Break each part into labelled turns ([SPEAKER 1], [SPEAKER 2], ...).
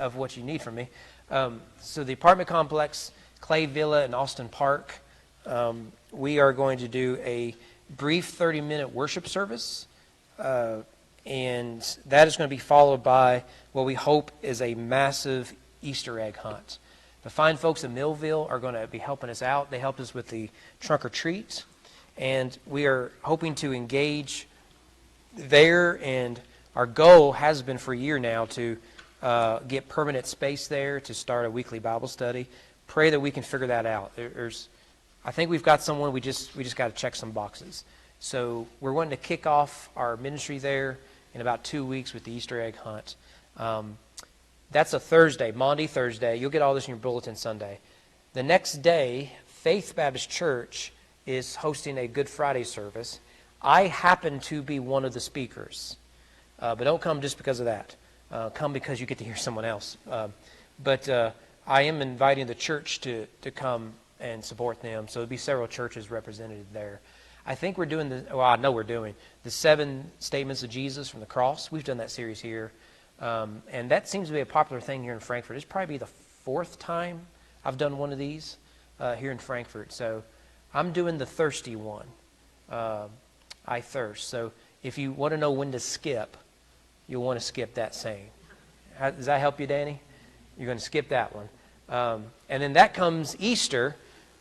[SPEAKER 1] of what you need from me. So the apartment complex, Clay Villa and Austin Park, we are going to do a brief 30-minute worship service, and that is going to be followed by what we hope is a massive Easter egg hunt. The fine folks in Millville are going to be helping us out. They helped us with the trunk or treat, and we are hoping to engage there, and our goal has been for a year now to get permanent space there to start a weekly Bible study. Pray that we can figure that out. I think we've got someone. We just got to check some boxes. So we're wanting to kick off our ministry there in about 2 weeks with the Easter egg hunt. That's a Thursday, Maundy Thursday. You'll get all this in your bulletin Sunday. The next day, Faith Baptist Church is hosting a Good Friday service. I happen to be one of the speakers, but don't come just because of that. Come because you get to hear someone else. But I am inviting the church to come and support them. So there'll be several churches represented there. I think we're doing I know we're doing the 7 statements of Jesus from the cross. We've done that series here. And that seems to be a popular thing here in Frankfort. It's probably the 4th time I've done one of these here in Frankfort. So I'm doing the thirsty one. I thirst. So if you want to know when to skip, you'll want to skip that saying. Does that help you, Danny? You're going to skip that one. And then that comes Easter.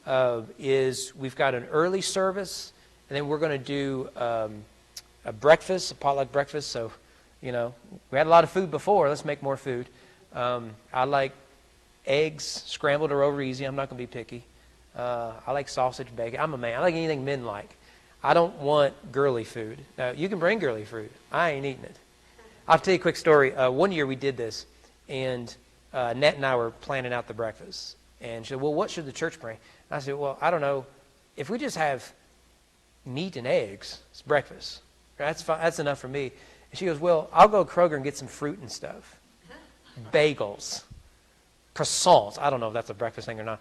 [SPEAKER 1] We've got an early service, and then we're going to do a breakfast, a potluck breakfast. So, we had a lot of food before. Let's make more food. I like eggs scrambled or over easy. I'm not going to be picky. I like sausage, bacon. I'm a man. I like anything men like. I don't want girly food. You can bring girly food. I ain't eating it. I'll tell you a quick story. One year we did this, and Annette and I were planning out the breakfast. And she said, well, what should the church bring? And I said, well, I don't know. If we just have meat and eggs, it's breakfast. That's fine. That's enough for me. And she goes, well, I'll go to Kroger and get some fruit and stuff. Bagels. Croissants. I don't know if that's a breakfast thing or not.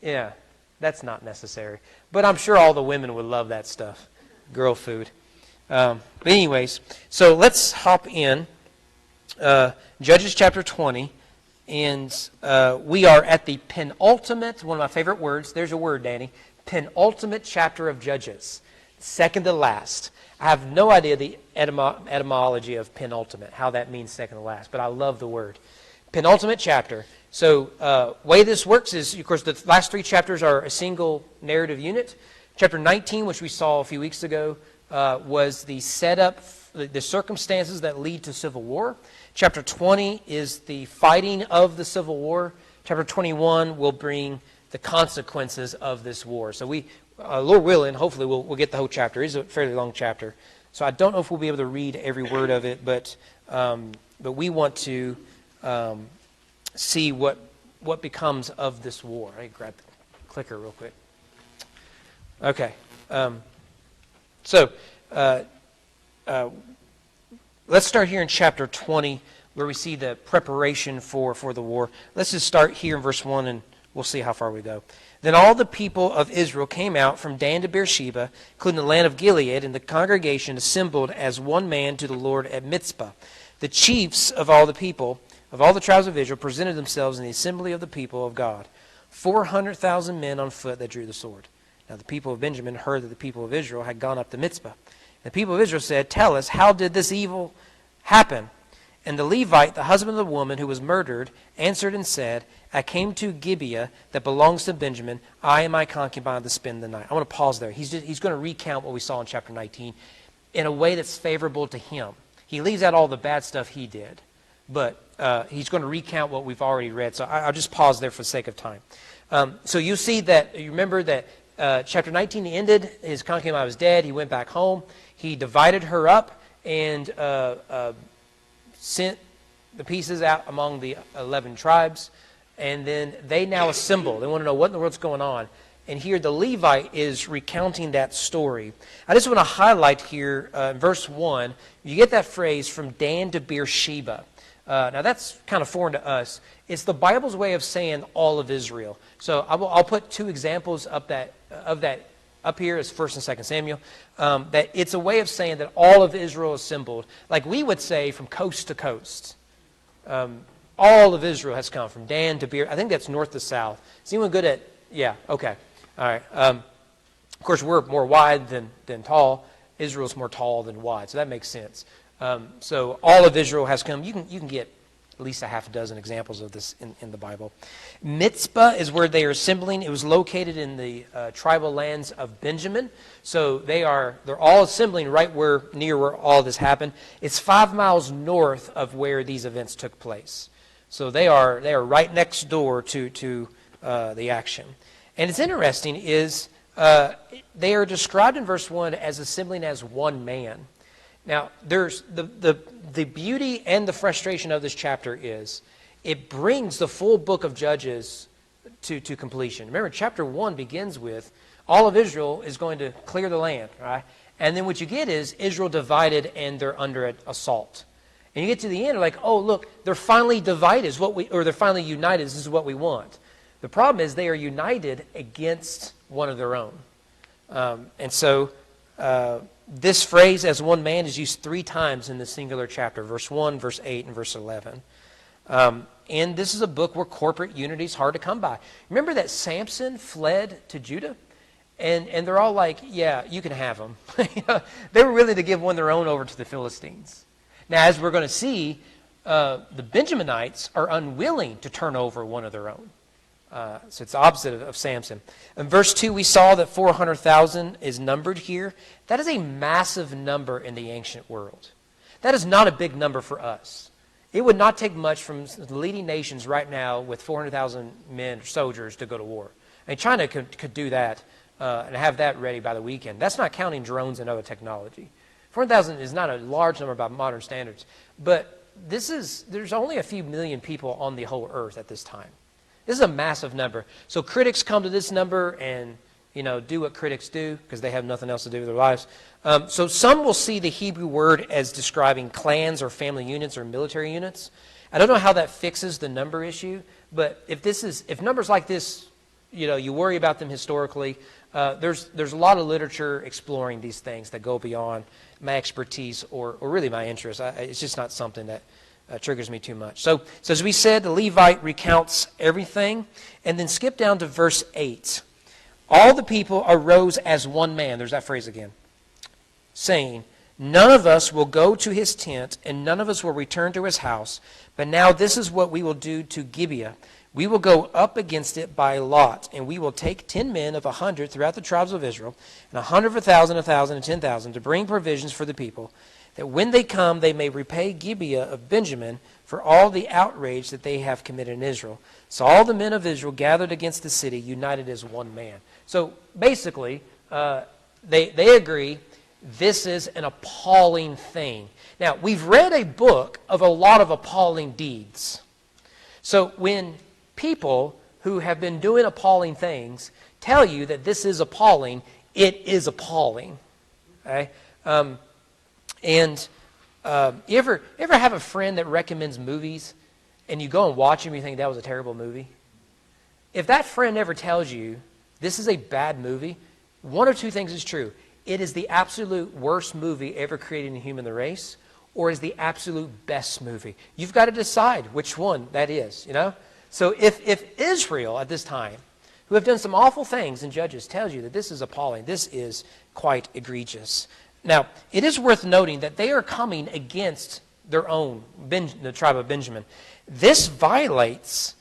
[SPEAKER 1] Yeah, that's not necessary. But I'm sure all the women would love that stuff. Girl food. But anyways, so let's hop in. Judges chapter 20. And we are at the penultimate, one of my favorite words. There's a word, Danny. Penultimate chapter of Judges. Second to last. I have no idea the etymology of penultimate, how that means second to last, but I love the word. Penultimate chapter. So way this works is, of course, the last 3 chapters are a single narrative unit. Chapter 19, which we saw a few weeks ago, was the setup, the circumstances that lead to civil war. Chapter 20 is the fighting of the civil war. Chapter 21 will bring the consequences of this war. So we, Lord willing, hopefully we'll get the whole chapter. It is a fairly long chapter. So I don't know if we'll be able to read every word of it, but we want to see what becomes of this war. I grab the clicker real quick. Okay. Let's start here in chapter 20, where we see the preparation for the war. Let's just start here in verse 1, and we'll see how far we go. Then all the people of Israel came out from Dan to Beersheba, including the land of Gilead, and the congregation assembled as one man to the Lord at Mizpah. The chiefs of all the people, of all the tribes of Israel, presented themselves in the assembly of the people of God, 400,000 men on foot that drew the sword. Now the people of Benjamin heard that the people of Israel had gone up to Mizpah. The people of Israel said, tell us, how did this evil happen? And the Levite, the husband of the woman who was murdered, answered and said, I came to Gibeah that belongs to Benjamin. I and my concubine to spend the night. I want to pause there. He's going to recount what we saw in chapter 19 in a way that's favorable to him. He leaves out all the bad stuff he did, but he's going to recount what we've already read. So I'll just pause there for the sake of time. So you see that, you remember that chapter 19 ended, his concubine was dead, he went back home, he divided her up and sent the pieces out among the 11 tribes, and then they now assemble. They want to know what in the world's going on. And here the Levite is recounting that story. I just want to highlight here in verse 1, you get that phrase, from Dan to Beersheba. Now that's kind of foreign to us. It's the Bible's way of saying all of Israel. So I'll put 2 examples of that up here as 1 and 2 Samuel. That it's a way of saying that all of Israel assembled, like we would say from coast to coast. all of Israel has come, from Dan to Beer. I think that's north to south. Is anyone good at, yeah, okay. All right. Of course, we're more wide than tall. Israel's more tall than wide, so that makes sense. So all of Israel has come. You can get at least a half a dozen examples of this in the Bible. Mitzpah is where they are assembling. It was located in the tribal lands of Benjamin. So they're all assembling right near where all this happened. It's 5 miles north of where these events took place. So they are right next door to the action. And it's interesting is they are described in verse 1 as assembling as one man. Now, there's the beauty and the frustration of this chapter is it brings the full book of Judges to completion. Remember, chapter 1 begins with all of Israel is going to clear the land, right? And then what you get is Israel divided and they're under assault. And you get to the end, like, oh, look, they're finally divided, or they're finally united. This is what we want. The problem is they are united against one of their own. And so this phrase, as one man, is used 3 times in the singular chapter, verse 1, verse 8, and verse 11. And this is a book where corporate unity is hard to come by. Remember that Samson fled to Judah? And they're all like, yeah, you can have them. They were willing to give one of their own over to the Philistines. Now, as we're going to see, the Benjaminites are unwilling to turn over one of their own. So it's the opposite of Samson. In verse 2, we saw that 400,000 is numbered here. That is a massive number in the ancient world. That is not a big number for us. It would not take much from the leading nations right now with 400,000 men, soldiers, to go to war. I mean, China could do that and have that ready by the weekend. That's not counting drones and other technology. 400,000 is not a large number by modern standards. But there's only a few million people on the whole earth at this time. This is a massive number. So critics come to this number and, do what critics do because they have nothing else to do with their lives. So some will see the Hebrew word as describing clans or family units or military units. I don't know how that fixes the number issue, but if numbers like this, you worry about them historically, there's a lot of literature exploring these things that go beyond my expertise or really my interest. It's just not something that triggers me too much. So as we said, the Levite recounts everything. And then skip down to verse 8. All the people arose as one man. There's that phrase again. Saying, none of us will go to his tent, and none of us will return to his house. But now this is what we will do to Gibeah. We will go up against it by lot, and we will take 10 men of 100 throughout the tribes of Israel, and 100 of 1,000, 1,000, and 10,000 to bring provisions for the people, that when they come, they may repay Gibeah of Benjamin for all the outrage that they have committed in Israel. So all the men of Israel gathered against the city, united as one man. So basically, they agree this is an appalling thing. Now, we've read a book of a lot of appalling deeds. So when people who have been doing appalling things tell you that this is appalling, it is appalling. Okay? You ever have a friend that recommends movies and you go and watch them and you think that was a terrible movie? If that friend ever tells you this is a bad movie, one of two things is true. It is the absolute worst movie ever created in the human race, or is the absolute best movie. You've got to decide which one that is, So if Israel at this time, who have done some awful things in Judges, tells you that this is appalling, this is quite egregious. Now, it is worth noting that they are coming against their own, the tribe of Benjamin. This violates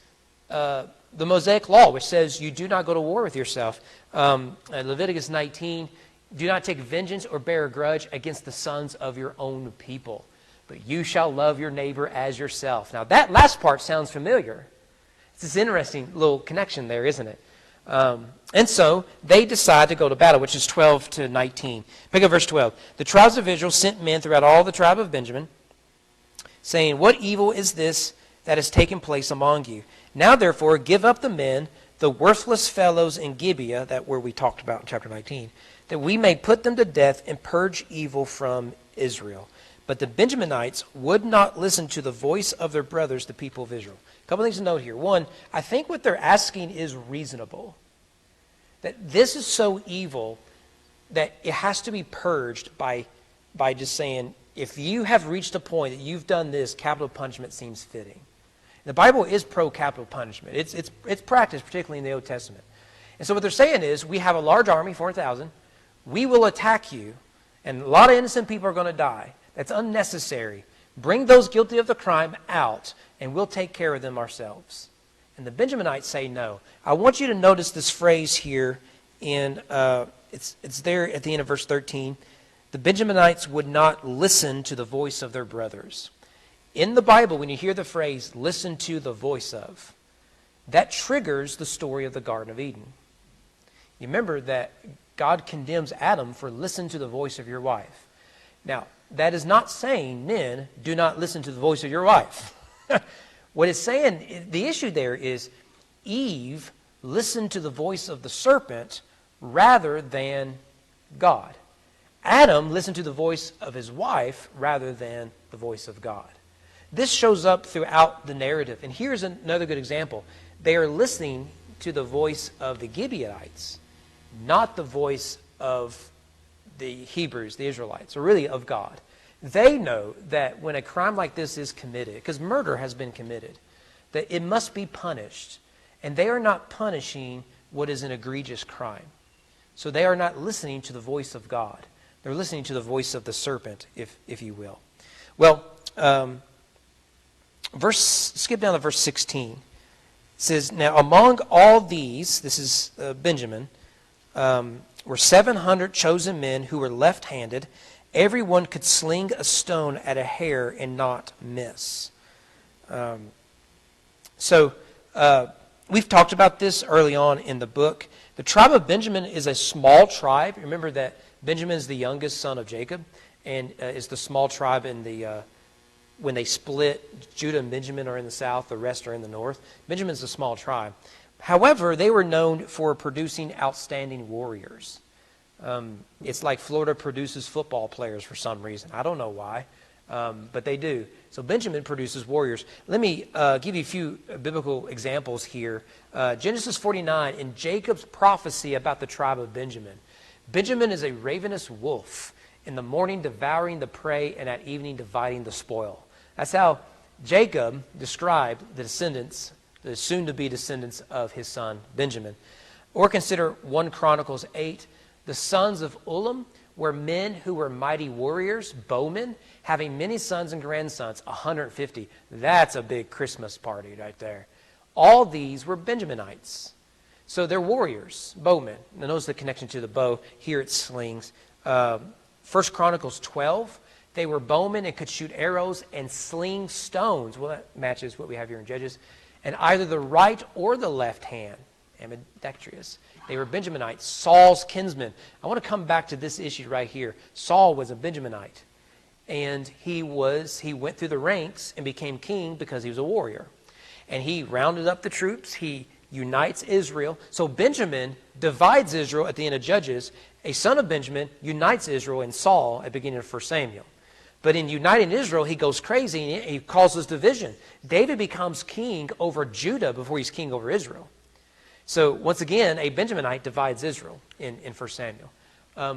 [SPEAKER 1] the Mosaic law, which says you do not go to war with yourself. Leviticus 19, do not take vengeance or bear a grudge against the sons of your own people, but you shall love your neighbor as yourself. Now, that last part sounds familiar. It's this interesting little connection there, isn't it? And so they decide to go to battle, which is 12 to 19. Pick up verse 12. The tribes of Israel sent men throughout all the tribe of Benjamin, saying, what evil is this that has taken place among you? Now, therefore, give up the men, the worthless fellows in Gibeah, that where we talked about in chapter 19, that we may put them to death and purge evil from Israel. But the Benjaminites would not listen to the voice of their brothers, the people of Israel. A couple things to note here. One, I think what they're asking is reasonable. That this is so evil that it has to be purged by just saying, if you have reached a point that you've done this, capital punishment seems fitting. The Bible is pro-capital punishment. It's practiced, particularly in the Old Testament. And so what they're saying is, we have a large army, 4,000. We will attack you, and a lot of innocent people are going to die. That's unnecessary. Bring those guilty of the crime out, and we'll take care of them ourselves. And the Benjaminites say no. I want you to notice this phrase here in, it's there at the end of verse 13. The Benjaminites would not listen to the voice of their brothers. In the Bible, when you hear the phrase, listen to the voice of, that triggers the story of the Garden of Eden. You remember that God condemns Adam for listening to the voice of your wife. Now, that is not saying, men, do not listen to the voice of your wife. What it's saying, the issue there is Eve listened to the voice of the serpent rather than God. Adam listened to the voice of his wife rather than the voice of God. This shows up throughout the narrative. And here's another good example. They are listening to the voice of the Gibeonites, not the voice of the Hebrews, the Israelites, or really of God. They know that when a crime like this is committed, because murder has been committed, that it must be punished. And they are not punishing what is an egregious crime. So they are not listening to the voice of God. They're listening to the voice of the serpent, if you will. Well, skip down to verse 16. It says, now among all these, this is Benjamin, were 700 chosen men who were left-handed. Everyone could sling a stone at a hair and not miss. We've talked about this early on in the book. The tribe of Benjamin is a small tribe. Remember that Benjamin is the youngest son of Jacob and is the small tribe in the when they split. Judah and Benjamin are in the south, the rest are in the north. Benjamin's a small tribe. However, they were known for producing outstanding warriors. It's like Florida produces football players for some reason. I don't know why, but they do. So Benjamin produces warriors. Let me give you a few biblical examples here. Genesis 49, in Jacob's prophecy about the tribe of Benjamin. Benjamin is a ravenous wolf, in the morning devouring the prey and at evening dividing the spoil. That's how Jacob described the descendants, the soon-to-be descendants of his son Benjamin. Or consider 1 Chronicles 8. The sons of Ulam were men who were mighty warriors, bowmen, having many sons and grandsons, 150. That's a big Christmas party right there. All these were Benjaminites. So they're warriors, bowmen. Now notice the connection to the bow. Here it slings. 1 Chronicles 12. They were bowmen and could shoot arrows and sling stones. Well, that matches what we have here in Judges. And either the right or the left hand, ambidextrous. They were Benjaminites, Saul's kinsmen. I want to come back to this issue right here. Saul was a Benjaminite. And he went through the ranks and became king because he was a warrior. And he rounded up the troops. He unites Israel. So Benjamin divides Israel at the end of Judges. A son of Benjamin unites Israel in Saul at the beginning of 1 Samuel. But in uniting Israel, he goes crazy and he causes division. David becomes king over Judah before he's king over Israel. So once again, a Benjaminite divides Israel in 1 Samuel. By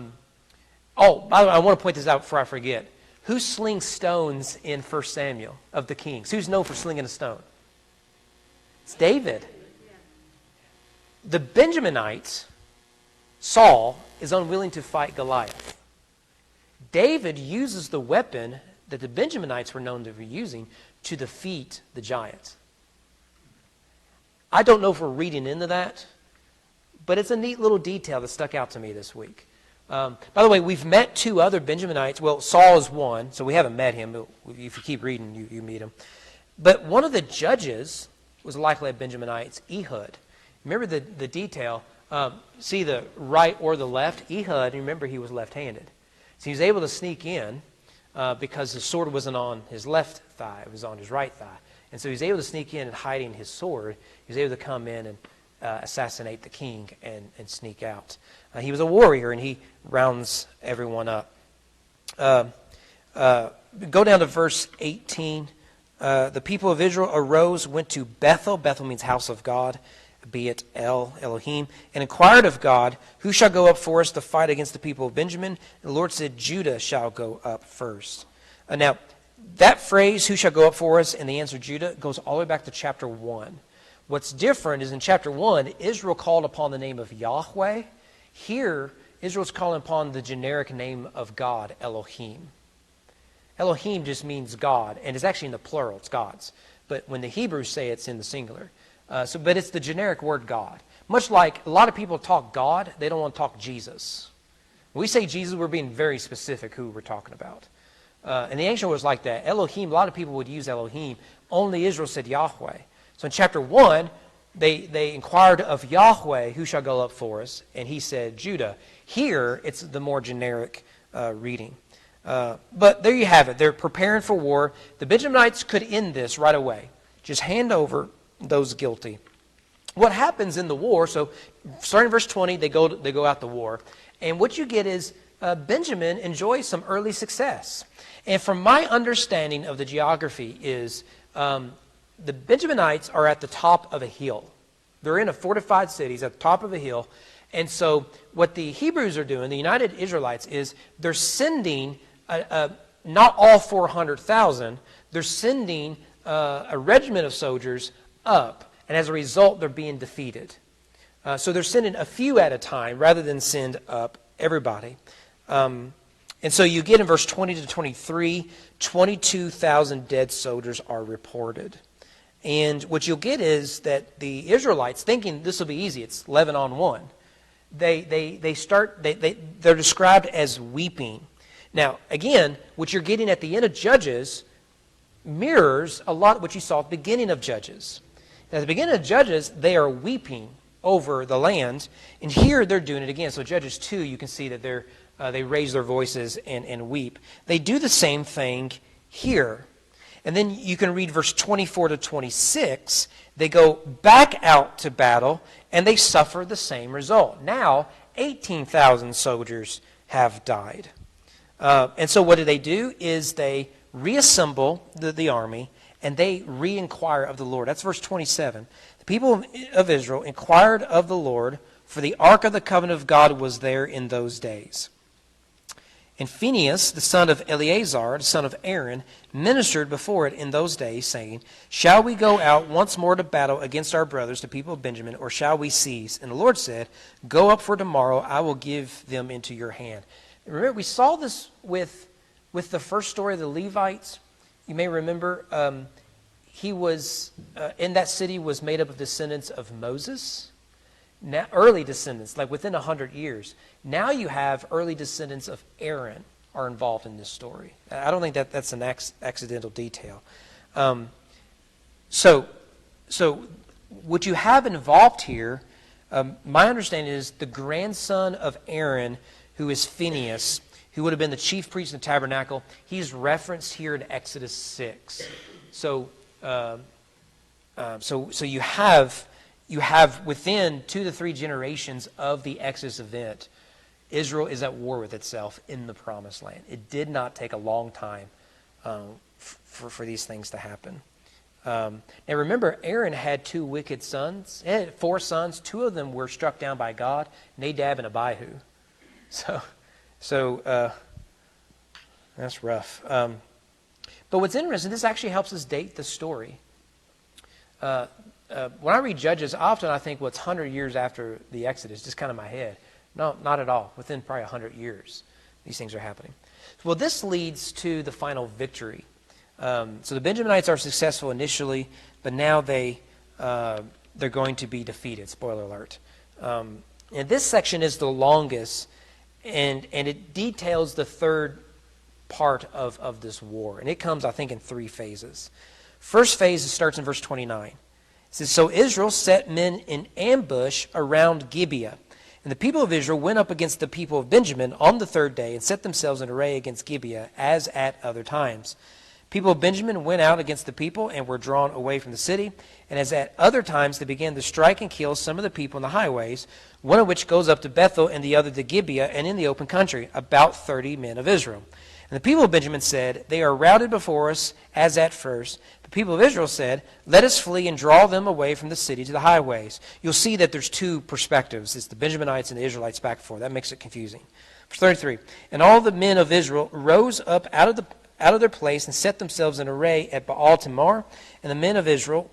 [SPEAKER 1] the way, I want to point this out before I forget. Who slings stones in 1 Samuel of the kings? Who's known for slinging a stone? It's David. The Benjaminites, Saul, is unwilling to fight Goliath. David uses the weapon that the Benjaminites were known to be using to defeat the giants. I don't know if we're reading into that, but it's a neat little detail that stuck out to me this week. By the way, we've met 2 other Benjaminites. Well, Saul is one, so we haven't met him, but if you keep reading, you meet him. But one of the judges was likely a Benjaminite, Ehud. Remember the detail. See the right or the left? Ehud, remember he was left-handed. So he was able to sneak in because his sword wasn't on his left thigh. It was on his right thigh. And so he was able to sneak in and hiding his sword. He was able to come in and assassinate the king and sneak out. He was a warrior, and he rounds everyone up. Go down to verse 18. The people of Israel arose, went to Bethel. Bethel means house of God, be it Elohim, and inquired of God, who shall go up for us to fight against the people of Benjamin? And the Lord said, Judah shall go up first. Now, That phrase, who shall go up for us, and the answer Judah, goes all the way back to chapter 1. What's different is in chapter 1, Israel called upon the name of Yahweh. Here, Israel's calling upon the generic name of God, Elohim. Elohim just means God, and it's actually in the plural, it's gods. But when the Hebrews say it's in the singular. But it's the generic word God. Much like a lot of people talk God, they don't want to talk Jesus. When we say Jesus, we're being very specific who we're talking about. And the ancient was like that. Elohim, a lot of people would use Elohim. Only Israel said Yahweh. So in chapter 1, they inquired of Yahweh, who shall go up for us? And he said, Judah. Here, it's the more generic reading. But there you have it. They're preparing for war. The Benjaminites could end this right away. Just hand over those guilty. What happens in the war, so starting in verse 20, they go out to war. And what you get is Benjamin enjoys some early success. And from my understanding of the geography is the Benjaminites are at the top of a hill. They're in a fortified city at the top of a hill. And so what the Hebrews are doing, the United Israelites, is they're sending, not all 400,000, they're sending a regiment of soldiers up. And as a result, they're being defeated. So they're sending a few at a time rather than send up everybody. And so you get in verse 20 to 23, 22,000 dead soldiers are reported. And what you'll get is that the Israelites, thinking this will be easy, it's 11 on 1, they're described as weeping. Now, again, what you're getting at the end of Judges mirrors a lot what you saw at the beginning of Judges. At the beginning of Judges, they are weeping over the land, and here they're doing it again. So Judges 2, you can see that they raise their voices and weep. They do the same thing here. And then you can read verse 24 to 26. They go back out to battle, and they suffer the same result. Now, 18,000 soldiers have died. And so what do? Is they reassemble the army, and they re-inquire of the Lord. That's verse 27. The people of Israel inquired of the Lord, for the ark of the covenant of God was there in those days. And Phinehas, the son of Eleazar, the son of Aaron, ministered before it in those days, saying, Shall we go out once more to battle against our brothers, the people of Benjamin, or shall we cease? And the Lord said, Go up, for tomorrow I will give them into your hand. Remember, we saw this with the first story of the Levites. You may remember he was in that city was made up of descendants of Moses. Now, early descendants, like within 100 years. Now you have early descendants of Aaron are involved in this story. I don't think that's an accidental detail. So what you have involved here, my understanding is the grandson of Aaron, who is Phinehas, who would have been the chief priest in the tabernacle. He's referenced here in Exodus 6. So you have within 2 to 3 generations of the Exodus event, Israel is at war with itself in the Promised Land. It did not take a long time for these things to happen. Now remember, Aaron had 2 wicked sons. He had 4 sons. 2 of them were struck down by God, Nadab and Abihu. So that's rough. But what's interesting, this actually helps us date the story. When I read Judges, often I think, what's 100 years after the Exodus, just kind of my head. No, not at all. Within probably 100 years, these things are happening. Well, this leads to the final victory. So the Benjaminites are successful initially, but now they're going to be defeated. Spoiler alert. And this section is the longest, and it details the third part of this war. And it comes, I think, in 3 phases. First phase starts in verse 29. It says, So Israel set men in ambush around Gibeah. And the people of Israel went up against the people of Benjamin on the 3rd day and set themselves in array against Gibeah, as at other times. People of Benjamin went out against the people and were drawn away from the city. And as at other times, they began to strike and kill some of the people in the highways, one of which goes up to Bethel and the other to Gibeah, and in the open country, about 30 men of Israel. And the people of Benjamin said, They are routed before us as at first. The people of Israel said, Let us flee and draw them away from the city to the highways. You'll see that there's 2 perspectives. It's the Benjaminites and the Israelites back and forth. That makes it confusing. Verse 33, And all the men of Israel rose up out out of their place and set themselves in array at Baal Tamar. And the men of Israel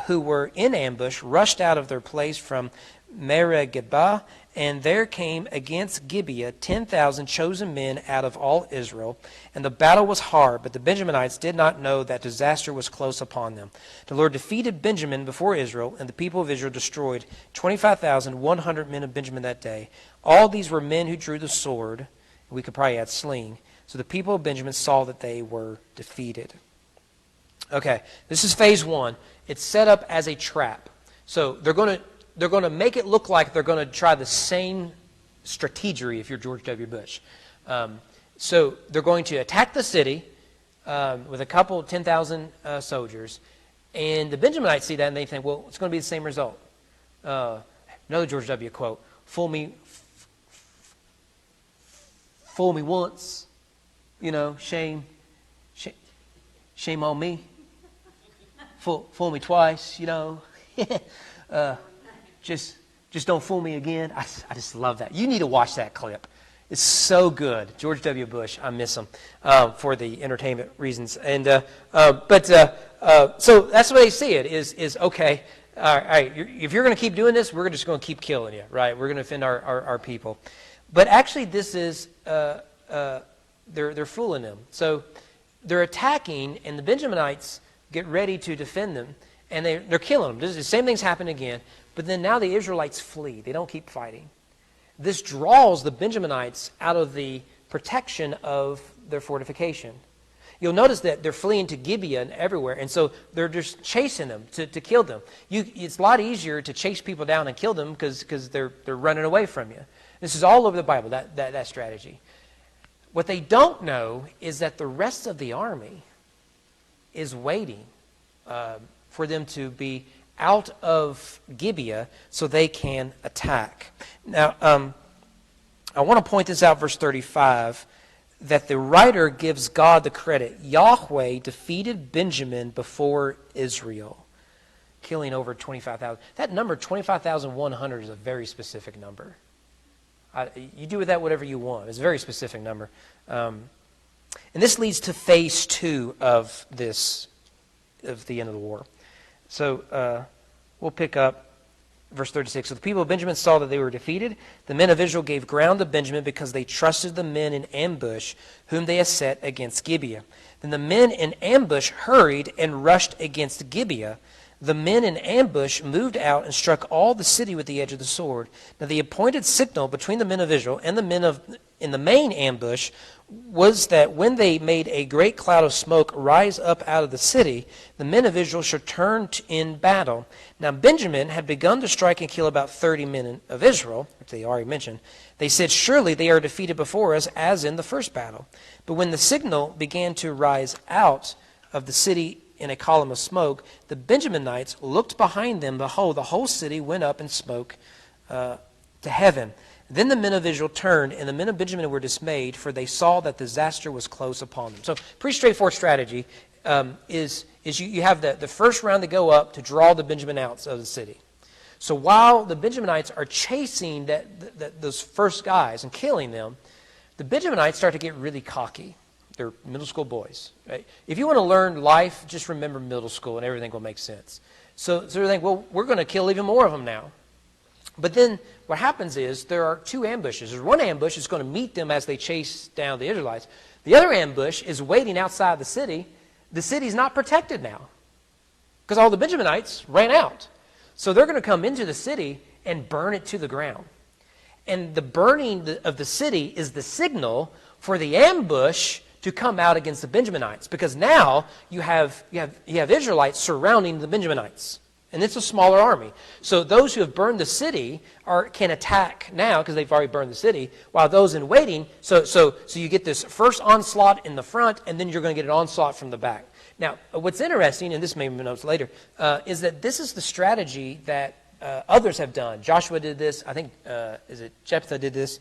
[SPEAKER 1] who were in ambush rushed out of their place from Meribah, and there came against Gibeah 10,000 chosen men out of all Israel. And the battle was hard, but the Benjaminites did not know that disaster was close upon them. The Lord defeated Benjamin before Israel, and the people of Israel destroyed 25,100 men of Benjamin that day. All these were men who drew the sword. We could probably add sling. So the people of Benjamin saw that they were defeated. Okay, this is phase one. It's set up as a trap. So they're going to make it look like they're going to try the same strategy if you're George W. Bush. So they're going to attack the city with a couple, 10,000 soldiers. And the Benjaminites see that and they think, well, it's going to be the same result. Another George W. quote, fool me once, shame on me. Fool me twice, just don't fool me again. I just love that. You need to watch that clip. It's so good. George W. Bush, I miss him for the entertainment reasons. And so that's the way they see it. Is okay. All right. If you're going to keep doing this, we're just going to keep killing you. Right. We're going to offend our people. But actually, this is they're fooling them. So they're attacking, and the Benjaminites get ready to defend them, and they're killing them. The same thing's happened again. But then now the Israelites flee. They don't keep fighting. This draws the Benjaminites out of the protection of their fortification. You'll notice that they're fleeing to Gibeah and everywhere, and so they're just chasing them to kill them. It's a lot easier to chase people down and kill them because they're running away from you. This is all over the Bible, that strategy. What they don't know is that the rest of the army is waiting for them to be out of Gibeah so they can attack. Now, I want to point this out, verse 35, that the writer gives God the credit. Yahweh defeated Benjamin before Israel, killing over 25,000. That number, 25,100, is a very specific number. You do with that whatever you want. It's a very specific number. And this leads to phase two of the end of the war. So we'll pick up verse 36. So the people of Benjamin saw that they were defeated. The men of Israel gave ground to Benjamin because they trusted the men in ambush whom they had set against Gibeah. Then the men in ambush hurried and rushed against Gibeah. The men in ambush moved out and struck all the city with the edge of the sword. Now the appointed signal between the men of Israel and the men in the main ambush was that when they made a great cloud of smoke rise up out of the city, the men of Israel should turn in battle. Now Benjamin had begun to strike and kill about 30 men of Israel, which they already mentioned. They said, surely they are defeated before us, as in the first battle. But when the signal began to rise out of the city in a column of smoke, the Benjaminites looked behind them. Behold, the whole city went up in smoke to heaven. Then the men of Israel turned, and the men of Benjamin were dismayed, for they saw that disaster was close upon them. So pretty straightforward strategy is you have the first round to go up to draw the Benjamin out of the city. So while the Benjaminites are chasing those first guys and killing them, the Benjaminites start to get really cocky. They're middle school boys. Right? If you want to learn life, just remember middle school and everything will make sense. So they think, well, we're going to kill even more of them now. But then what happens is there are two ambushes. There's one ambush that's going to meet them as they chase down the Israelites. The other ambush is waiting outside the city. The city's not protected now because all the Benjaminites ran out. So they're going to come into the city and burn it to the ground. And the burning of the city is the signal for the ambush to come out against the Benjaminites, because now you have Israelites surrounding the Benjaminites, and it's a smaller army. So those who have burned the city can attack now because they've already burned the city, while those in waiting. So you get this first onslaught in the front, and then you're going to get an onslaught from the back. Now, what's interesting, and this may be notes later, is that this is the strategy that others have done. Joshua did this. I think Jephthah did this.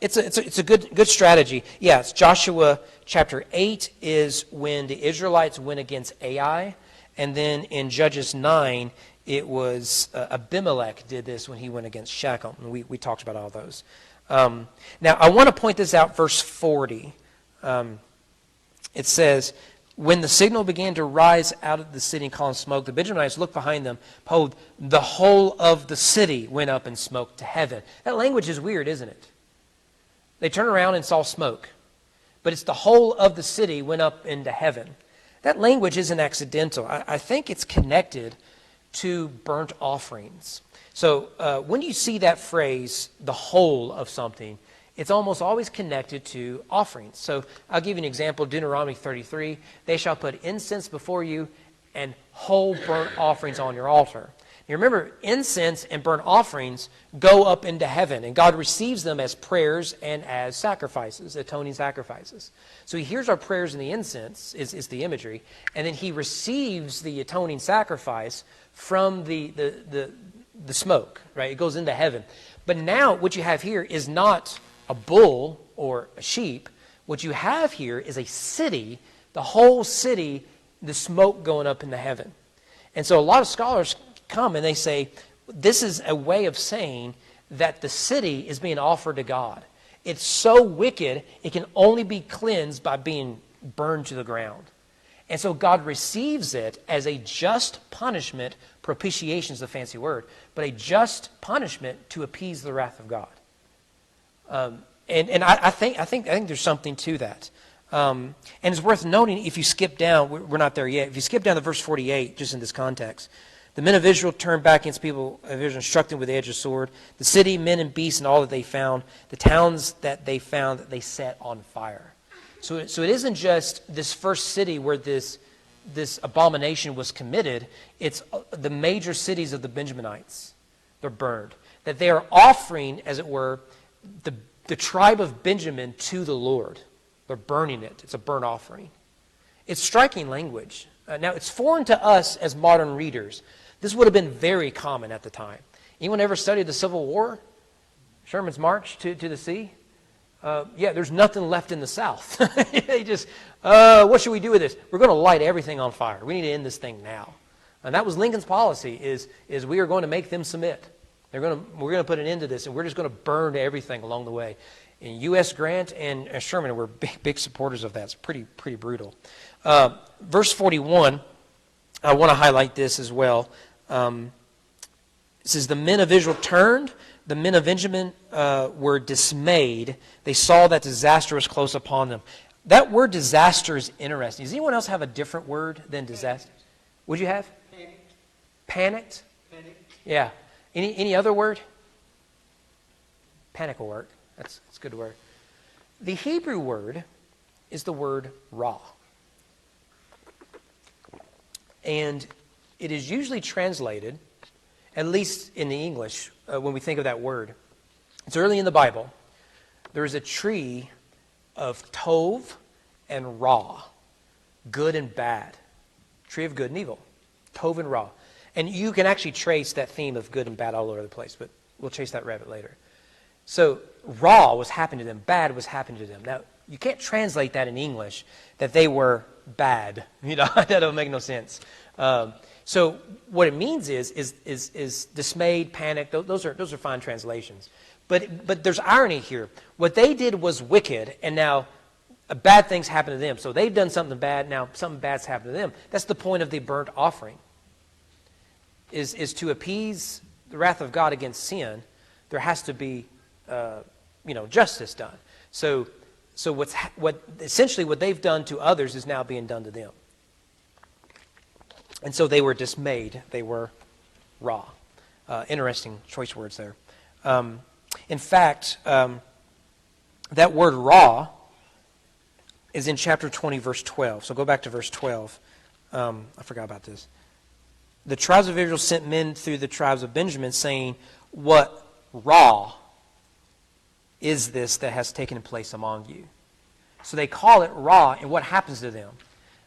[SPEAKER 1] It's a good strategy. Yes, Joshua chapter 8 is when the Israelites went against Ai, and then in Judges 9 it was Abimelech did this when he went against Shechem. And we talked about all those. Now I want to point this out, verse 40. it says, when the signal began to rise out of the city and column of smoke, the Benjaminites looked behind them. Behold, the whole of the city went up in smoke to heaven. That language is weird, isn't it? They turned around and saw smoke. But it's the whole of the city went up into heaven. That language isn't accidental. I think it's connected to burnt offerings. So when you see that phrase, the whole of something, it's almost always connected to offerings. So I'll give you an example. Deuteronomy 33, they shall put incense before you and whole burnt offerings on your altar. You remember, incense and burnt offerings go up into heaven, and God receives them as prayers and as sacrifices, atoning sacrifices. So he hears our prayers in the incense, is the imagery, and then he receives the atoning sacrifice from the smoke, right? It goes into heaven. But now what you have here is not a bull or a sheep. What you have here is a city, the whole city, the smoke going up into heaven. And so a lot of scholars come and they say, this is a way of saying that the city is being offered to God. It's so wicked, it can only be cleansed by being burned to the ground. And so God receives it as a just punishment. Propitiation is a fancy word, but a just punishment to appease the wrath of God. And I think there's something to that. And it's worth noting, if you skip down, we're not there yet. If you skip down to verse 48, just in this context, the men of Israel turned back against people of Israel and struck them with the edge of the sword. The city, men and beasts, and all that they found, the towns that they found, that they set on fire. So it isn't just this first city where this abomination was committed. It's the major cities of the Benjaminites. They're burned. That they are offering, as it were, the tribe of Benjamin to the Lord. They're burning it. It's a burnt offering. It's striking language. Now, it's foreign to us as modern readers. This would have been very common at the time. Anyone ever studied the Civil War? Sherman's March to the Sea? Yeah, there's nothing left in the South. They just, what should we do with this? We're going to light everything on fire. We need to end this thing now. And that was Lincoln's policy, is we are going to make them submit. We're going to put an end to this, and we're just going to burn everything along the way. And U.S. Grant and Sherman were big supporters of that. It's pretty brutal. Verse 41, I want to highlight this as well. It says, the men of Israel turned, the men of Benjamin were dismayed. They saw that disaster was close upon them. That word disaster is interesting. Does anyone else have a different word than disaster? What'd you have?
[SPEAKER 2] Panicked.
[SPEAKER 1] Panicked?
[SPEAKER 2] Panicked.
[SPEAKER 1] Yeah. Any other word? Panic will work. That's a good word. The Hebrew word is the word ra. And it is usually translated, at least in the English, when we think of that word. It's early in the Bible. There is a tree of tov and ra, good and bad. Tree of good and evil, tov and ra. And you can actually trace that theme of good and bad all over the place, but we'll chase that rabbit later. So ra was happening to them, bad was happening to them. Now, you can't translate that in English, that they were bad. That don't make no sense. So what it means is dismayed, panicked. Those are fine translations. But there's irony here. What they did was wicked, and now bad things happen to them. So they've done something bad, now something bad's happened to them. That's the point of the burnt offering, is to appease the wrath of God against sin. There has to be justice done. So essentially what they've done to others is now being done to them. And so they were dismayed. They were raw. Interesting choice words there. In fact, that word raw is in chapter 20, verse 12. So go back to verse 12. I forgot about this. The tribes of Israel sent men through the tribes of Benjamin, saying, what raw is this that has taken place among you? So they call it raw, and what happens to them?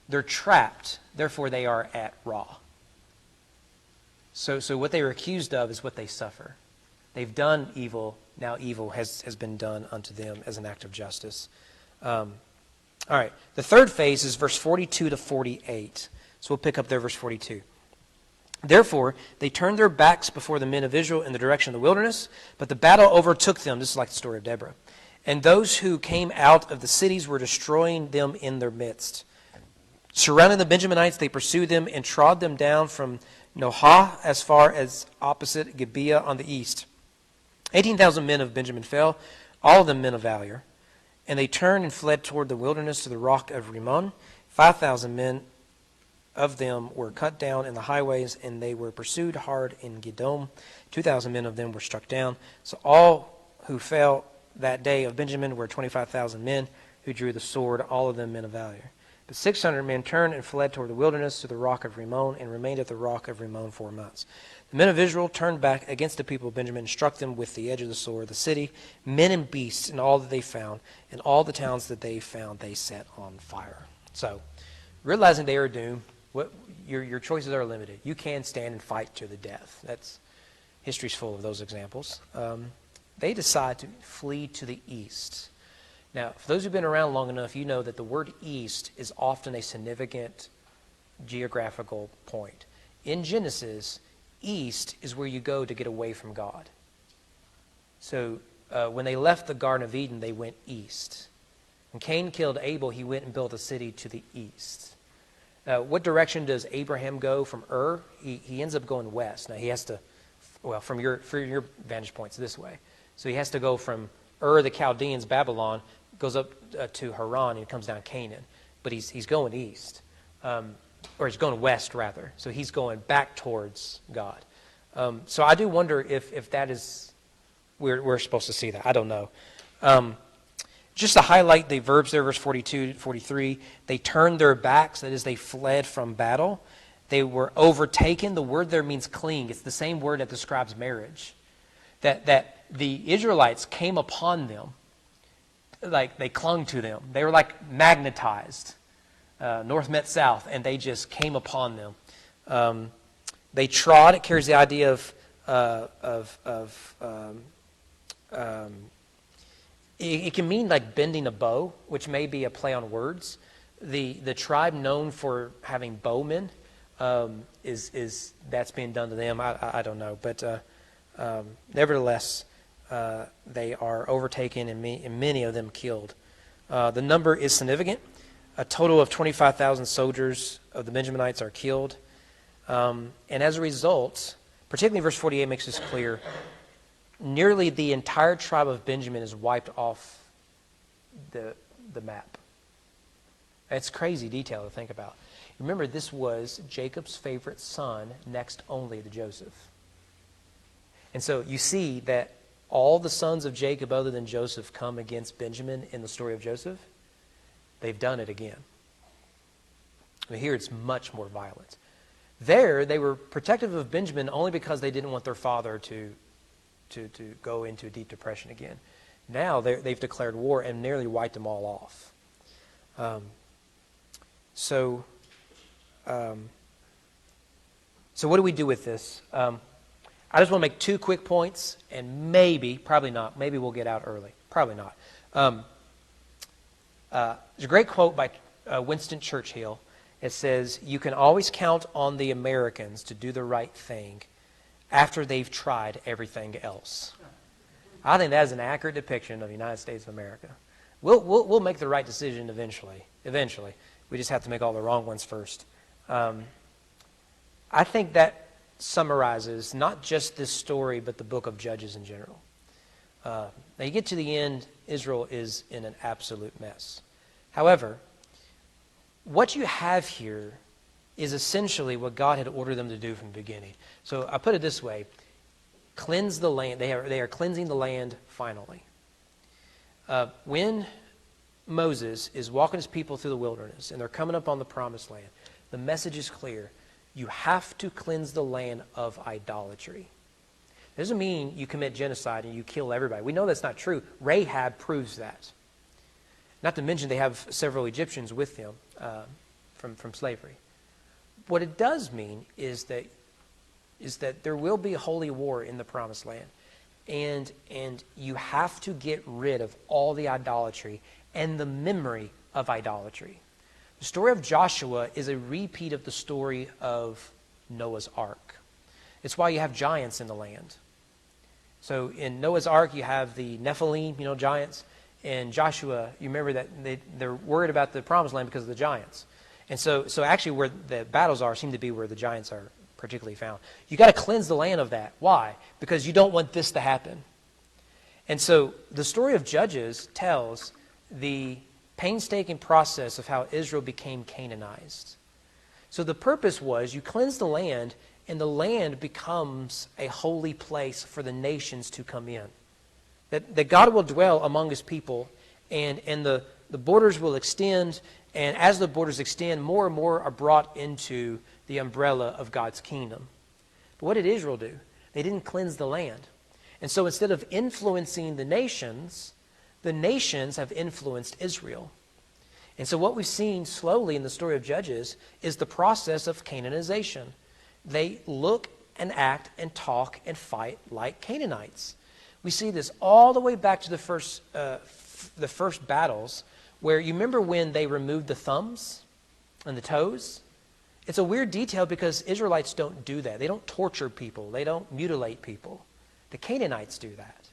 [SPEAKER 1] They're trapped, therefore they are at raw. So what they were accused of is what they suffer. They've done evil, now evil has been done unto them as an act of justice. All right, the third phase is verse 42 to 48. So we'll pick up there, verse 42. Therefore, they turned their backs before the men of Israel in the direction of the wilderness, but the battle overtook them. This is like the story of Deborah. And those who came out of the cities were destroying them in their midst. Surrounding the Benjaminites, they pursued them and trod them down from Nohah as far as opposite Gibeah on the east. 18,000 men of Benjamin fell, all of them men of valor. And they turned and fled toward the wilderness to the rock of Rimmon. 5,000 men of them were cut down in the highways, and they were pursued hard in Gidom. 2,000 men of them were struck down. So all who fell that day of Benjamin were 25,000 men who drew the sword, all of them men of valor. But 600 men turned and fled toward the wilderness to the rock of Rimmon, and remained at the rock of Rimmon 4 months. The men of Israel turned back against the people of Benjamin and struck them with the edge of the sword, the city, men and beasts, and all that they found, and all the towns that they found they set on fire. So, realizing they are doomed, your choices are limited. You can stand and fight to the death. History's full of those examples. They decide to flee to the east. Now, for those who've been around long enough, you know that the word east is often a significant geographical point. In Genesis, east is where you go to get away from God. So when they left the Garden of Eden, they went east. When Cain killed Abel, he went and built a city to the east. What direction does Abraham go from Ur? He ends up going west. Now he has to, from your vantage points, this way. So he has to go from Ur, the Chaldeans, Babylon, goes up to Haran, and comes down Canaan. But he's going east. Or he's going west, rather. So he's going back towards God. So I do wonder if that is, we're supposed to see that. I don't know. Just to highlight the verbs there, verse 42 to 43, they turned their backs, that is, they fled from battle. They were overtaken. The word there means cling. It's the same word that describes marriage. That the Israelites came upon them, like they clung to them. They were like magnetized. North met south, and they just came upon them. They trod. It carries the idea it can mean like bending a bow, which may be a play on words. The tribe known for having bowmen is that's being done to them. I don't know, but nevertheless, they are overtaken and many of them killed. The number is significant. A total of 25,000 soldiers of the Benjaminites are killed. And as a result, particularly verse 48 makes this clear, nearly the entire tribe of Benjamin is wiped off the map. It's crazy detail to think about. Remember, this was Jacob's favorite son, next only to Joseph. And so you see that all the sons of Jacob other than Joseph come against Benjamin in the story of Joseph. They've done it again. But here it's much more violent. There, they were protective of Benjamin only because they didn't want their father to go into a deep depression again. Now they've declared war and nearly wiped them all off. So what do we do with this? I just want to make 2 quick points, and probably not, maybe we'll get out early. Probably not. There's a great quote by Winston Churchill. It says, "You can always count on the Americans to do the right thing after they've tried everything else." I think that is an accurate depiction of the United States of America. We'll make the right decision eventually. We just have to make all the wrong ones first. I think that summarizes not just this story, but the book of Judges in general. Now you get to the end, Israel is in an absolute mess. However, what you have here is essentially what God had ordered them to do from the beginning. So I put it this way: cleanse the land. They are cleansing the land finally. When Moses is walking his people through the wilderness and they're coming up on the promised land, the message is clear. You have to cleanse the land of idolatry. It doesn't mean you commit genocide and you kill everybody. We know that's not true. Rahab proves that. Not to mention they have several Egyptians with them from slavery. What it does mean is that there will be a holy war in the promised land. And you have to get rid of all the idolatry and the memory of idolatry. The story of Joshua is a repeat of the story of Noah's Ark. It's why you have giants in the land. So in Noah's Ark, you have the Nephilim, giants. in Joshua, you remember that they're worried about the promised land because of the giants. And so actually where the battles are seem to be where the giants are particularly found. You got to cleanse the land of that. Why? Because you don't want this to happen. And so the story of Judges tells the painstaking process of how Israel became Canaanized. So the purpose was you cleanse the land, and the land becomes a holy place for the nations to come in. That God will dwell among his people, and the borders will extend, and as the borders extend, more and more are brought into the umbrella of God's kingdom. But what did Israel do? They didn't cleanse the land. And so instead of influencing the nations have influenced Israel. And so what we've seen slowly in the story of Judges is the process of Canaanization. They look and act and talk and fight like Canaanites. We see this all the way back to the first battles, where you remember when they removed the thumbs and the toes? It's a weird detail because Israelites don't do that. They don't torture people. They don't mutilate people. The Canaanites do that.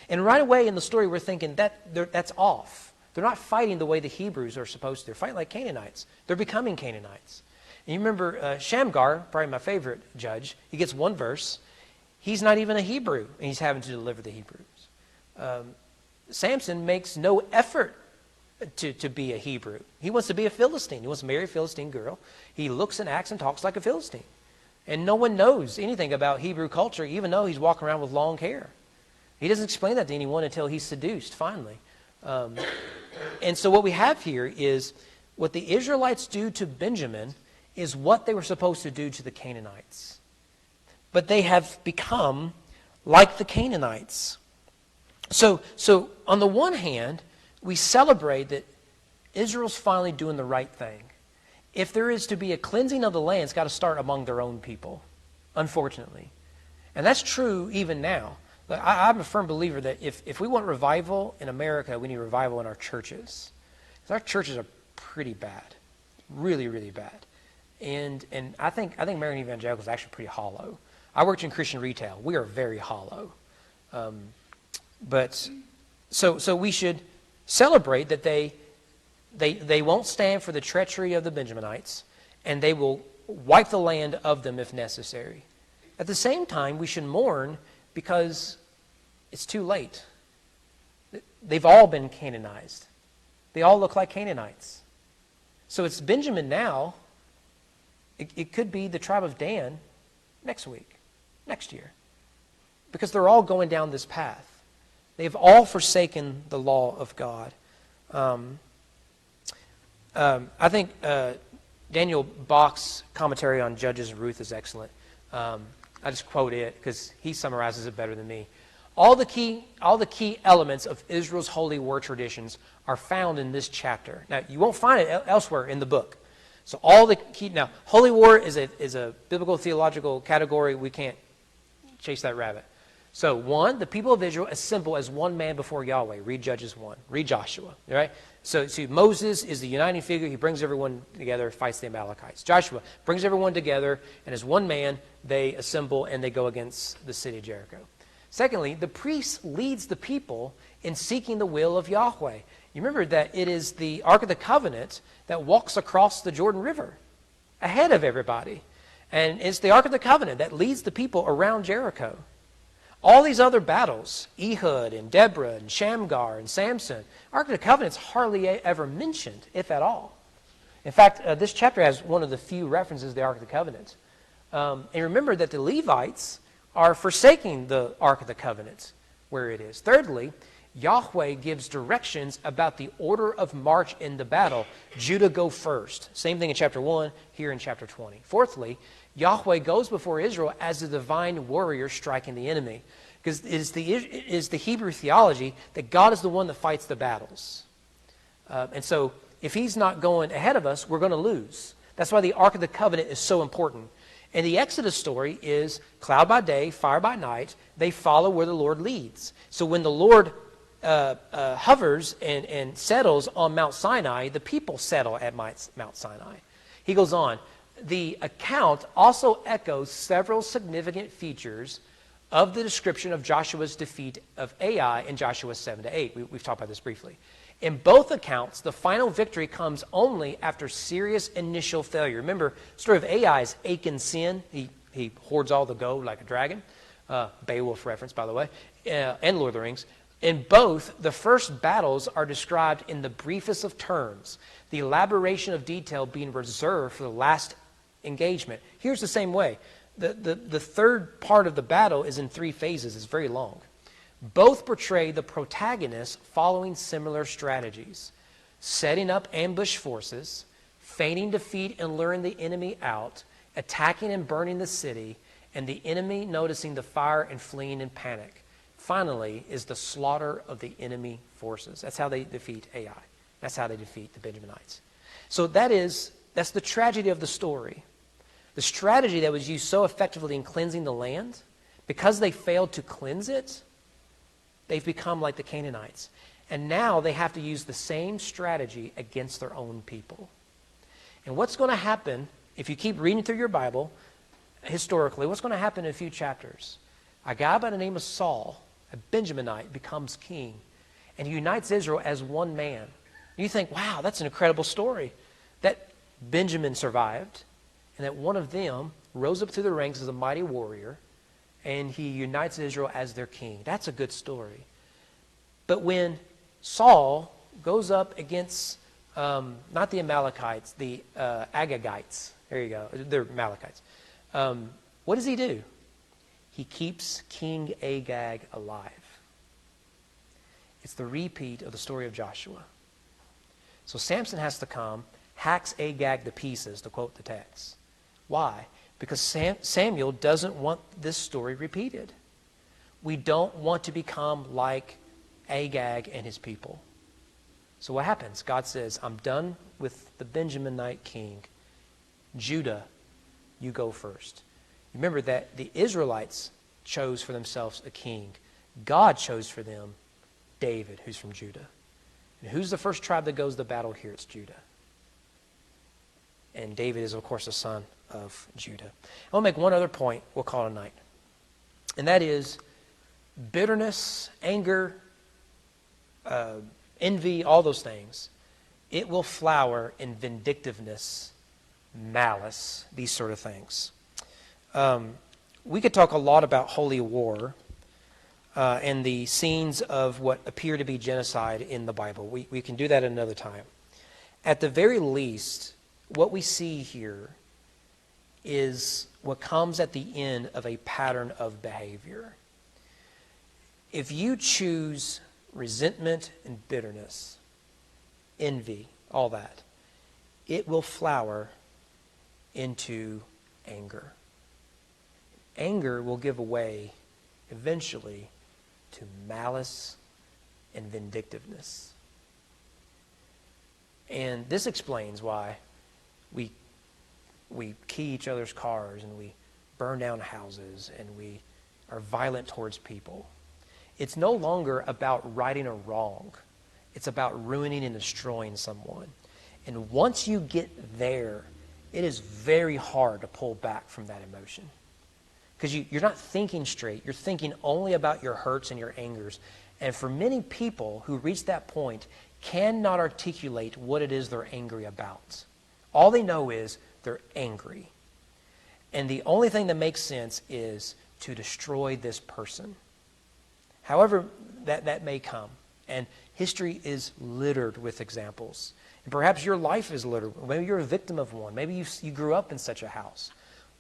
[SPEAKER 1] And right away in the story, we're thinking that's off. They're not fighting the way the Hebrews are supposed to. They're fighting like Canaanites. They're becoming Canaanites. And you remember Shamgar, probably my favorite judge, he gets one verse. He's not even a Hebrew, and he's having to deliver the Hebrews. Samson makes no effort to be a Hebrew. He wants to be a Philistine. He wants to marry a Philistine girl. He looks and acts and talks like a Philistine. And no one knows anything about Hebrew culture, even though he's walking around with long hair. He doesn't explain that to anyone until he's seduced, finally. And so what we have here is what the Israelites do to Benjamin is what they were supposed to do to the Canaanites. But they have become like the Canaanites. So on the one hand, we celebrate that Israel's finally doing the right thing. If there is to be a cleansing of the land, it's got to start among their own people, unfortunately. And that's true even now. But I'm a firm believer that if we want revival in America, we need revival in our churches. Because our churches are pretty bad. Really, really bad. And I think American Evangelical is actually pretty hollow. I worked in Christian retail. We are very hollow. But so we should celebrate that they won't stand for the treachery of the Benjaminites, and they will wipe the land of them if necessary. At the same time, we should mourn because it's too late. They've all been Canaanized. They all look like Canaanites. So it's Benjamin now. It could be the tribe of Dan next week, next year, because they're all going down this path. They've all forsaken the law of God. I think Daniel Bach's commentary on Judges and Ruth is excellent. I just quote it because he summarizes it better than me. All the key elements of Israel's holy war traditions are found in this chapter. Now, you won't find it elsewhere in the book. So all the key... Now, holy war is a biblical theological category. We can't chase that rabbit. So, 1, the people of Israel assemble as one man before Yahweh. Read Judges 1. Read Joshua. All right? So, Moses is the uniting figure. He brings everyone together, fights the Amalekites. Joshua brings everyone together, and as one man, they assemble and they go against the city of Jericho. Secondly, the priest leads the people in seeking the will of Yahweh. You remember that it is the Ark of the Covenant that walks across the Jordan River ahead of everybody. And it's the Ark of the Covenant that leads the people around Jericho. All these other battles, Ehud and Deborah and Shamgar and Samson, Ark of the Covenant's hardly ever mentioned, if at all. In fact, this chapter has one of the few references to the Ark of the Covenant. And remember that the Levites are forsaking the Ark of the Covenant where it is. Thirdly, Yahweh gives directions about the order of march in the battle. Judah go first. Same thing in chapter 1, here in chapter 20. Fourthly, Yahweh goes before Israel as the divine warrior striking the enemy. Because it is the Hebrew theology that God is the one that fights the battles. And so if he's not going ahead of us, we're going to lose. That's why the Ark of the Covenant is so important. And the Exodus story is cloud by day, fire by night. They follow where the Lord leads. So when the Lord hovers and settles on Mount Sinai, the people settle at Mount Sinai. He goes on. The account also echoes several significant features of the description of Joshua's defeat of Ai in Joshua 7-8. We've talked about this briefly. In both accounts, the final victory comes only after serious initial failure. Remember, the story of Ai is Achan's sin. He hoards all the gold like a dragon. Beowulf reference, by the way, and Lord of the Rings. In both, the first battles are described in the briefest of terms, the elaboration of detail being reserved for the last engagement. Here's the same way. The third part of the battle is in 3 phases. It's very long. Both portray the protagonists following similar strategies, setting up ambush forces, feigning defeat and luring the enemy out, attacking and burning the city, and the enemy noticing the fire and fleeing in panic. Finally is the slaughter of the enemy forces. That's how they defeat Ai. That's how they defeat the Benjaminites. So that's the tragedy of the story. The strategy that was used so effectively in cleansing the land, because they failed to cleanse it, they've become like the Canaanites. And now they have to use the same strategy against their own people. And what's going to happen, if you keep reading through your Bible, historically, what's going to happen in a few chapters? A guy by the name of Saul, a Benjaminite, becomes king and he unites Israel as one man. And you think, wow, that's an incredible story. That Benjamin survived and that one of them rose up through the ranks as a mighty warrior and he unites Israel as their king. That's a good story. But when Saul goes up against, not the Amalekites, the Agagites, there you go, they're Amalekites. What does he do? He keeps King Agag alive. It's the repeat of the story of Joshua. So Samson has to come, hacks Agag to pieces, to quote the text. Why? Because Samuel doesn't want this story repeated. We don't want to become like Agag and his people. So what happens? God says, I'm done with the Benjaminite king. Judah, you go first. Remember that the Israelites chose for themselves a king. God chose for them David, who's from Judah. And who's the first tribe that goes to battle here? It's Judah. And David is, of course, a son of Judah. I want to make one other point. We'll call it a night. And that is bitterness, anger, envy, all those things. It will flower in vindictiveness, malice, these sort of things. We could talk a lot about holy war and the scenes of what appear to be genocide in the Bible. We can do that another time. At the very least, what we see here is what comes at the end of a pattern of behavior. If you choose resentment and bitterness, envy, all that, it will flower into anger. Anger will give way eventually to malice and vindictiveness. And this explains why we key each other's cars and we burn down houses and we are violent towards people. It's no longer about righting a wrong. It's about ruining and destroying someone. And once you get there, it is very hard to pull back from that emotion. Because you're not thinking straight. You're thinking only about your hurts and your angers. And for many people who reach that point cannot articulate what it is they're angry about. All they know is they're angry. And the only thing that makes sense is to destroy this person. However that may come. And history is littered with examples. And perhaps your life is littered. Maybe you're a victim of one. Maybe you grew up in such a house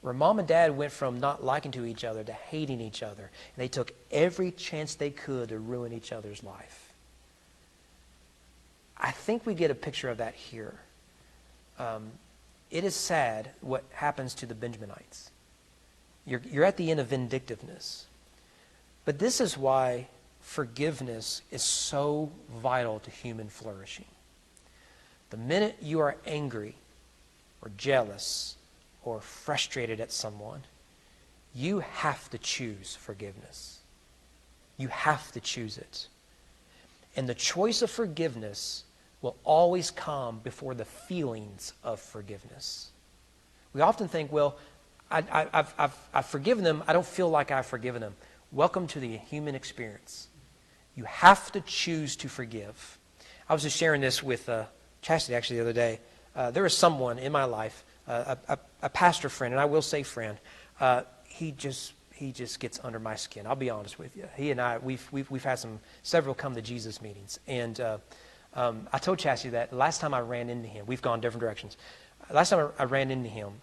[SPEAKER 1] where mom and dad went from not liking to each other to hating each other. And they took every chance they could to ruin each other's life. I think we get a picture of that here. It is sad what happens to the Benjaminites. You're at the end of vindictiveness. But this is why forgiveness is so vital to human flourishing. The minute you are angry or jealous or frustrated at someone, you have to choose forgiveness. You have to choose it. And the choice of forgiveness will always come before the feelings of forgiveness. We often think, well, I've forgiven them. I don't feel like I've forgiven them. Welcome to the human experience. You have to choose to forgive. I was just sharing this with Chastity actually the other day. There is someone in my life, a pastor friend, and I will say friend. He just gets under my skin. I'll be honest with you. He and I, we've had several come to Jesus meetings, and I told Chastity that last time I ran into him, we've gone different directions. Last time I ran into him,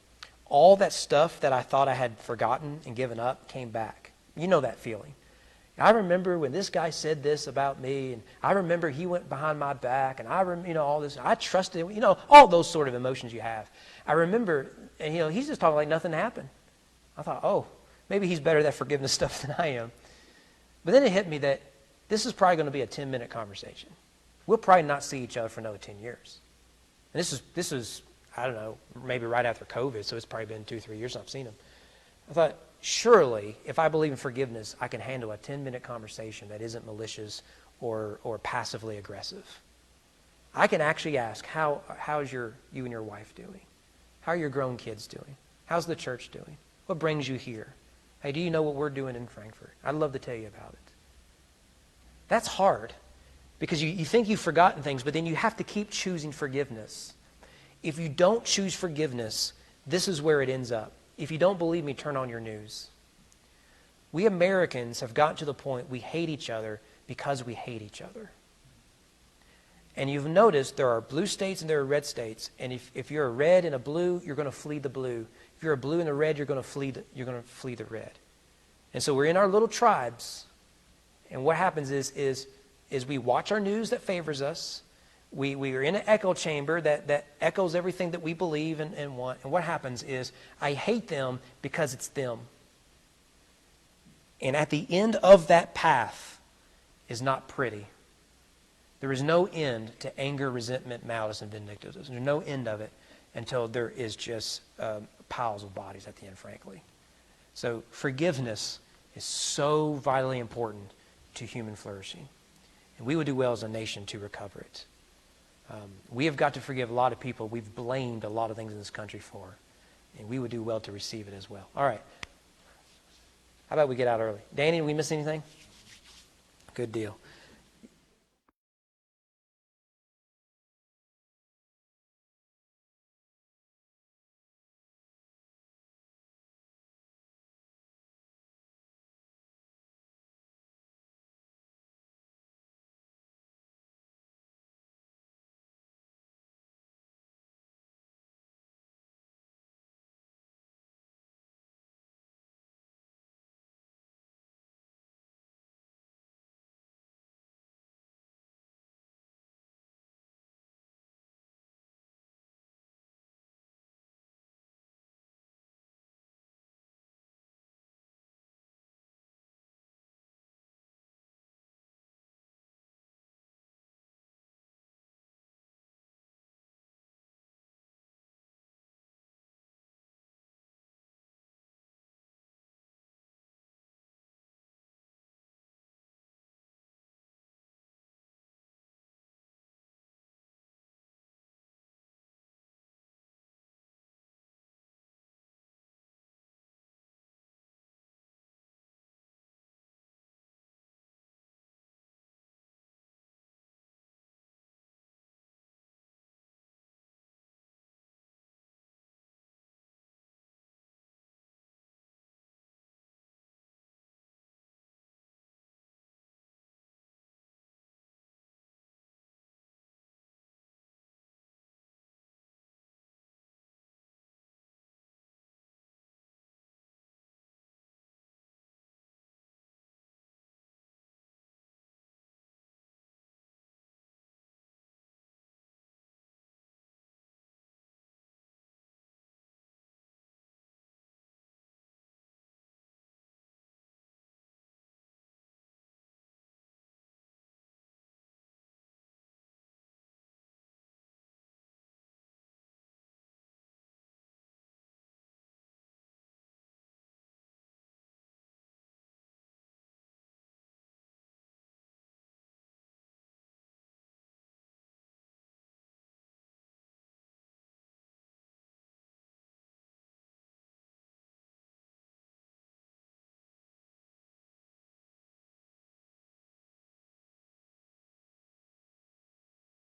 [SPEAKER 1] all that stuff that I thought I had forgotten and given up came back. You know that feeling. I remember when this guy said this about me, and I remember he went behind my back, and all this. I trusted him, all those sort of emotions you have. I remember, and he's just talking like nothing happened. I thought, oh, maybe he's better at that forgiveness stuff than I am. But then it hit me that this is probably going to be a 10-minute conversation. We'll probably not see each other for another 10 years. And this is, I don't know, maybe right after COVID, so it's probably been 2-3 years since I've seen him. I thought, surely, if I believe in forgiveness, I can handle a 10-minute conversation that isn't malicious or passively aggressive. I can actually ask, how's you and your wife doing? How are your grown kids doing? How's the church doing? What brings you here? Hey, do you know what we're doing in Frankfort? I'd love to tell you about it. That's hard because you think you've forgotten things, but then you have to keep choosing forgiveness. If you don't choose forgiveness, this is where it ends up. If you don't believe me, turn on your news. We Americans have gotten to the point we hate each other because we hate each other. And you've noticed there are blue states and there are red states. And if you're a red and a blue, you're going to flee the blue. If you're a blue and a red, you're going to flee the red. And so we're in our little tribes. And what happens is we watch our news that favors us. We are in an echo chamber that echoes everything that we believe and want. And what happens is I hate them because it's them. And at the end of that path is not pretty. There is no end to anger, resentment, malice, and vindictiveness. There's no end of it until there is just piles of bodies at the end, frankly. So forgiveness is so vitally important to human flourishing. And we would do well as a nation to recover it. We have got to forgive a lot of people we've blamed a lot of things in this country for. And we would do well to receive it as well. All right. How about we get out early? Danny, did we miss anything? Good deal.